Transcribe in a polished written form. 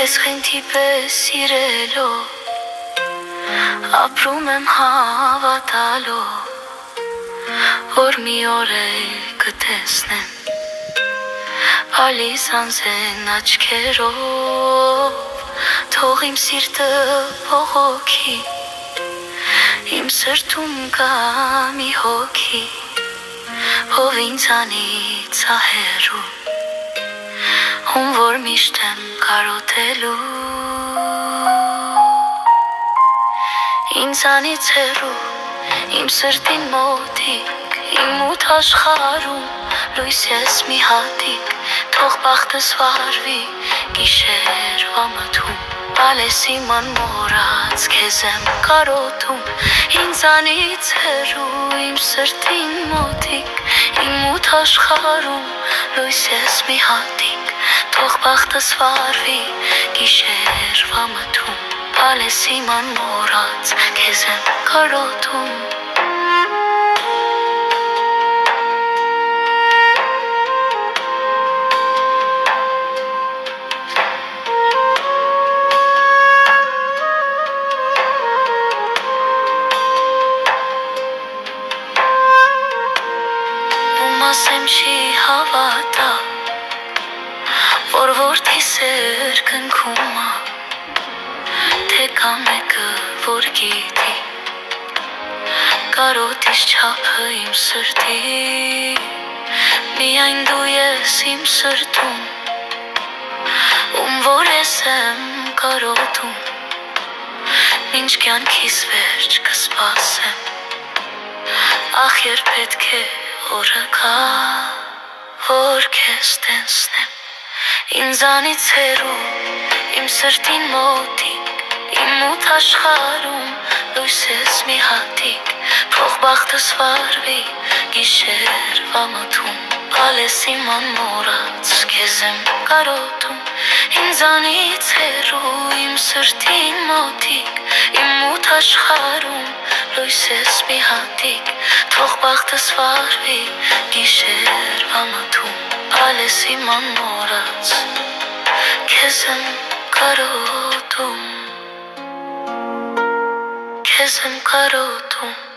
Քեզ խենթի պես սիրելով ապրում եմ հավատալով որ մի օր էլ կտեսնեմ Ալիս անձեն աչքերով Թող իմ սիրտը բողոքի Իմ սրտում կա մի հոգի Ով ինձանից ահերու Ում որ միշտ եմ կարոտելու Ինձանից հեռու Իմ սրտին մոտիկ Իմ ութ աշխարհում լույս ես մի հատիկ Թող բախտս վարվի գիշերվա մթում Ալես իմ անմոռաց քեզ եմ կարոտում Ինձանից հեռու իմ սրտին մոտիկ Իմ ութ աշխարհում լույս ես մի հատիկ Թող բախտս վարվի գիշերվա մթում Ալես իմ անմոռաց քեզ եմ կարոտում Ասեմ չի հավատա Որ որդի սեր կնքումա Թե կա մեկը որ գիտի Կարոտիս չափը իմ սրտի Միայն դու ես իմ սրտում Ում որ ես եմ կարոտում Մինչ կյանքիս վերջ կսպասեմ Ախ երբ պետք է օրը կա, որ քեզ տեսնեմ Ինձանից հեռու, իմ սրտին մոտիկ Իմ ութ աշխարհում լույս ես մի հատիկ Թող բախտս վարվի գիշերվա մթում Ալես իմ անմոռաց քեզ եմ կարոտում Ինձանից հեռու, իմ սրտին մոտիկ Իմ ութ աշխարհում լույս ես մի հատիկ Թող բախտս վարվի գիշերվա մթում Ալես իմ անմոռաց քեզ եմ կարոտում Քեզ եմ կարոտում